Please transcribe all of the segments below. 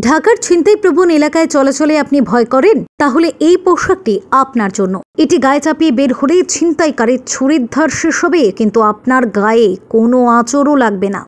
ঢাকার ছিনতাইপ্রবণ এলাকায় চলাচলে আপনি ভয় করেন? তাহলে এই পোশাকটি আপনার জন্য। এটি গায়ে চাপিয়ে বের হলে ছিনতাইকারীর ছুরির ধার শেষ হবে, কিন্তু আপনার গায়ে কোনো আঁচড়ও লাগবে না।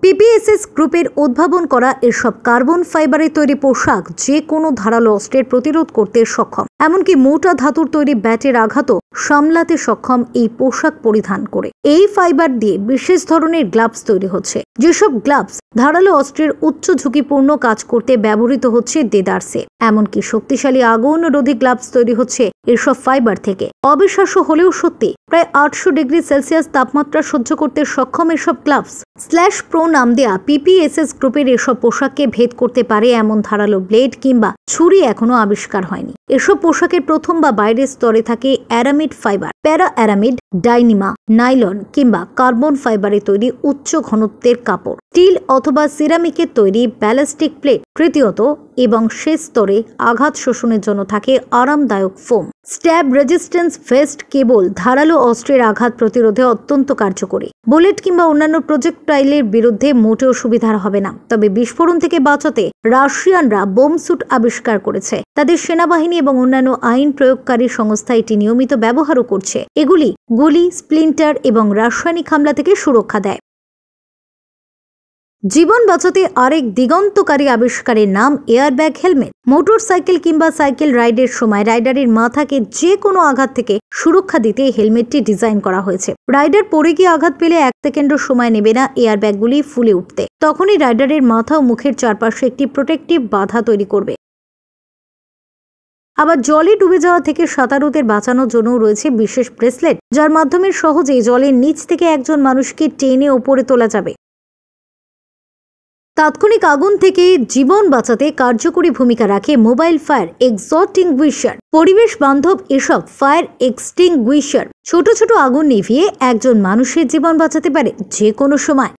পিপিএসএস গ্রুপের উদ্ভাবন করা এসব কার্বন ফাইবারে তৈরি পোশাক যে কোনো ধারালো অস্ত্রের প্রতিরোধ করতে সক্ষম, এমনকি মোটা ধাতুর তৈরি ব্যাটের আঘাতও সামলাতে সক্ষম এই পোশাক পরিধান করে। এই ফাইবার দিয়ে বিশেষ ধরনের গ্লাভস তৈরি হচ্ছে, যেসব গ্লাভস ধারালো অস্ত্রের উচ্চ ঝুঁকিপূর্ণ কাজ করতে ব্যবহৃত হচ্ছে দেদারসে। এমনকি শক্তিশালী আগুন রোধী গ্লাভস তৈরি হচ্ছে এসব ফাইবার থেকে। অবিশ্বাস্য হলেও সত্যি, প্রায় 800 ডিগ্রি সেলসিয়াস তাপমাত্রা সহ্য করতে সক্ষম এসব গ্লাভস। স্ল্যাশ প্রো নাম দেয়া পিপিএসএস গ্রুপের এসব পোশাককে ভেদ করতে পারে এমন ধারালো ব্লেড কিংবা ছুরি এখনো আবিষ্কার হয়নি। এসব পোশাকের প্রথম বা বাইরের স্তরে থাকে অ্যারামিড ফাইবার, প্যারা অ্যারামিড, ডাইনিমা, নাইলন কিংবা কার্বন ফাইবারে তৈরি উচ্চ ঘনত্বের কাপড়, স্টিল অথবা সিরামিকের তৈরি ব্যালিস্টিক প্লেট তৃতীয়ত, এবং শেষ স্তরে আঘাত শোষণের জন্য থাকে আরামদায়ক ফোম। স্ট্যাব রেজিস্ট্যান্স ভেস্ট কেবল ধারালো অস্ত্রের আঘাত প্রতিরোধে অত্যন্ত কার্যকরী। বুলেট কিংবা অন্যান্য প্রজেক্টাইলের বিরুদ্ধে মোটেও সুবিধার হবে না। তবে বিস্ফোরণ থেকে বাঁচাতে রাশিয়ানরা বোম স্যুট আবিষ্কার করেছে। তাদের সেনাবাহিনী এবং অন্যান্য আইন প্রয়োগকারী সংস্থা এটি নিয়মিত ব্যবহারও করছে। এগুলি গুলি, স্প্লিন্টার এবং রাসায়নিক হামলা থেকে সুরক্ষা দেয়। জীবন বাঁচাতে আরেক দিগন্তকারী আবিষ্কারের নাম এয়ারব্যাগ হেলমেট। মোটর সাইকেল কিংবা সাইকেল রাইডের সময় রাইডারের মাথাকে যে কোনো আঘাত থেকে সুরক্ষা দিতে হেলমেটটি ডিজাইন করা হয়েছে। রাইডার পড়ে গিয়ে আঘাত পেলে 1 সেকেন্ডও সময় নেবে না এয়ারব্যাগগুলি ফুলে উঠতে। তখনই রাইডারের মাথা ও মুখের চারপাশে একটি প্রোটেক্টিভ বাধা তৈরি করবে। আবার জলে ডুবে যাওয়া থেকে সাঁতারুদের বাঁচানোর জন্য রয়েছে বিশেষ ব্রেসলেট, যার মাধ্যমে সহজে জলের নিচ থেকে একজন মানুষকে টেনে ওপরে তোলা যাবে। তাৎক্ষণিক আগুন থেকে জীবন বাঁচাতে কার্যকরী ভূমিকা রাখে মোবাইল ফায়ার এক্সটিংগুইশার। পরিবেশ বান্ধব এসব ফায়ার এক্সটিংগুইশার ছোট ছোট আগুন নিভিয়ে একজন মানুষের জীবন বাঁচাতে পারে যে কোনো সময়।